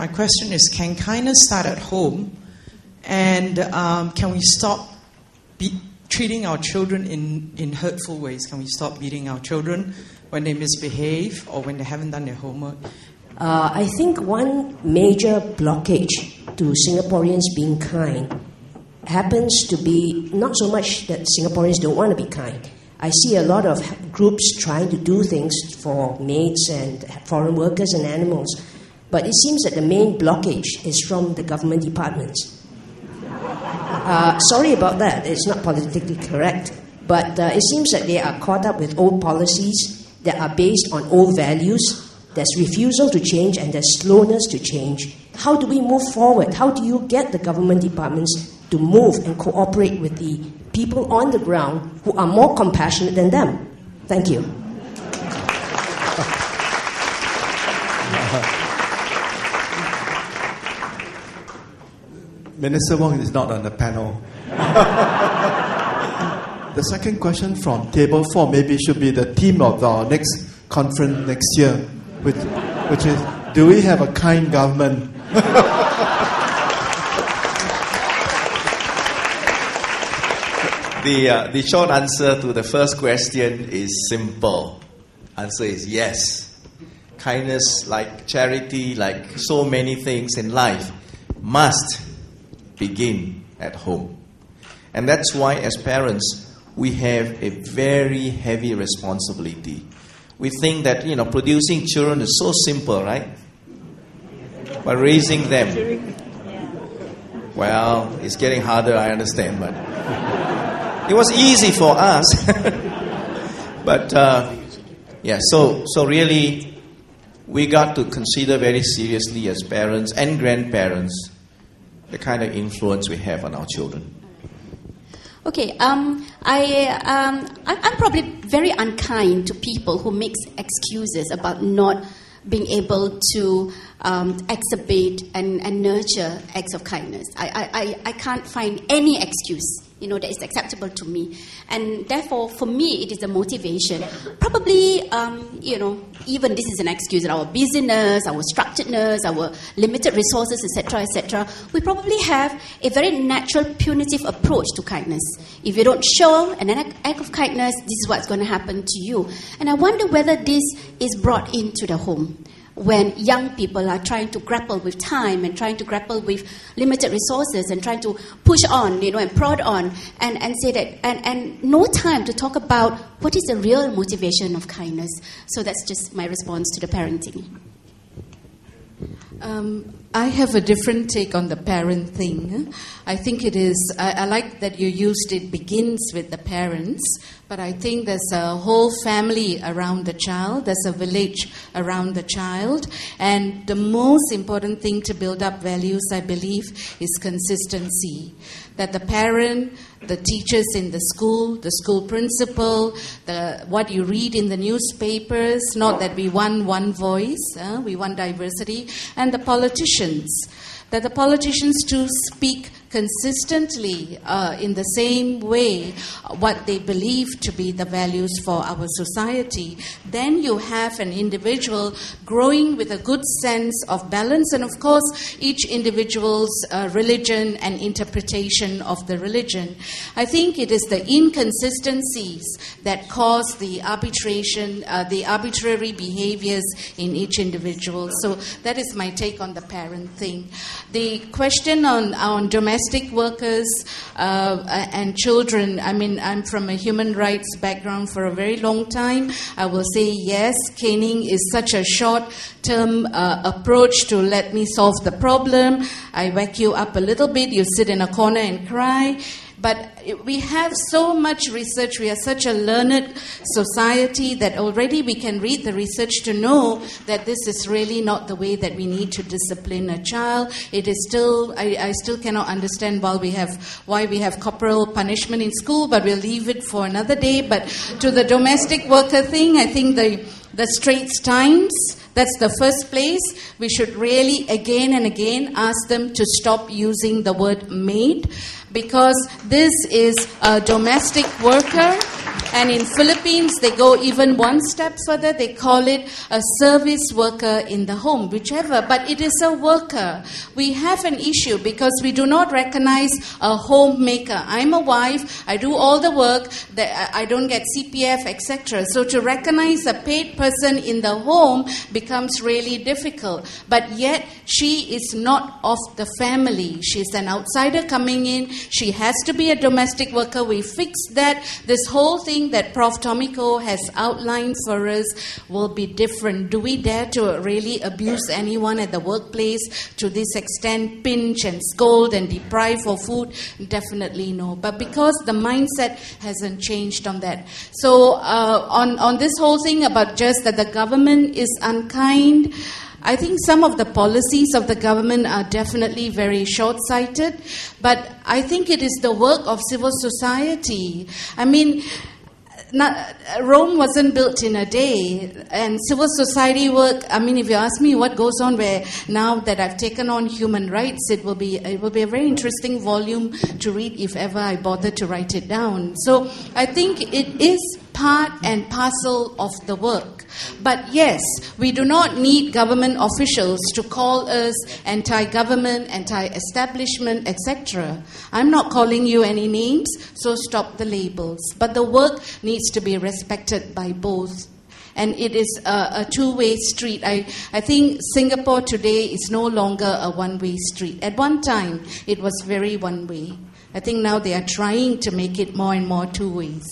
my question is, can kindness start at home? And can we stop treating our children in hurtful ways? Can we stop beating our children when they misbehave or when they haven't done their homework? I think one major blockage to Singaporeans being kind happens to be not so much that Singaporeans don't want to be kind. I see a lot of groups trying to do things for maids and foreign workers and animals, but it seems that the main blockage is from the government departments. Sorry about that, it's not politically correct, but it seems that they are caught up with old policies that are based on old values. There's refusal to change and there's slowness to change. How do we move forward? How do you get the government departments to move and cooperate with the people on the ground who are more compassionate than them? Thank you. Minister Wong is not on the panel. The second question from Table 4 maybe should be the theme of our next conference next year, which is, do we have a kind government? The short answer to the first question is simple. Answer is yes. Kindness, like charity, like so many things in life, must begin at home. And that's why as parents, we have a very heavy responsibility. We think that, producing children is so simple, right? But raising them, well, it's getting harder, I understand, but it was easy for us. But, so really, we got to consider very seriously as parents and grandparents the kind of influence we have on our children. Okay, I'm probably very unkind to people who make excuses about not being able to exhibit and nurture acts of kindness. I can't find any excuse, that is acceptable to me. And therefore, for me, it is a motivation. Probably, even this is an excuse, our busyness, our structuredness, our limited resources, etc., we probably have a very natural punitive approach to kindness. If you don't show an act of kindness, this is what's going to happen to you. And I wonder whether this is brought into the home when young people are trying to grapple with time and trying to grapple with limited resources and trying to push on, and prod on and say that, and no time to talk about what is the real motivation of kindness. So that's just my response to the parenting. I have a different take on the parent thing. I think it is, I like that you used it begins with the parents, but I think there's a whole family around the child, there's a village around the child, and the most important thing to build up values, I believe, is consistency. That the parent, the teachers in the school principal, what you read in the newspapers, not that we want one voice, we want diversity, and the politicians, that the politicians too speak consistently in the same way what they believe to be the values for our society. Then you have an individual growing with a good sense of balance and, of course, each individual's religion and interpretation of the religion. I think it is the inconsistencies that cause the arbitrary behaviors in each individual. So that is my take on the parent thing. The question on domestic workers and children, I'm from a human rights background for a very long time. I will say yes, caning is such a short-term approach to let me solve the problem. I wake you up a little bit, you sit in a corner and cry. But we have so much research, we are such a learned society that already we can read the research to know that this is really not the way that we need to discipline a child. It is still, I still cannot understand why we have corporal punishment in school, but we'll leave it for another day. But to the domestic worker thing, I think the Straits Times, that's the first place. We should really again and again ask them to stop using the word maid, because this is a domestic worker And in Philippines, they go even one step further. They call it a service worker in the home, whichever. But it is a worker. We have an issue because we do not recognize a homemaker. I'm a wife. I do all the work. I don't get CPF, etc. So to recognize a paid person in the home becomes really difficult. But yet, she is not of the family. She's an outsider coming in. She has to be a domestic worker. We fixed that. This whole thing that Prof. Tomiko has outlined for us will be different. Do we dare to really abuse anyone at the workplace to this extent, pinch and scold and deprive of food? Definitely no. But because the mindset hasn't changed on that. So on this whole thing about just that the government is unkind, I think some of the policies of the government are definitely very short-sighted, but I think it is the work of civil society. I mean, Rome wasn't built in a day, and civil society work, I mean, if you ask me what goes on where now that I've taken on human rights, it will be a very interesting volume to read if ever I bother to write it down. So I think it is part and parcel of the work. But yes, we do not need government officials to call us anti-government, anti-establishment, etc. I'm not calling you any names, so stop the labels. But the work needs to be respected by both. And it is a two-way street. I think Singapore today is no longer a one-way street. At one time, it was very one-way. I think now they are trying to make it more and more two ways.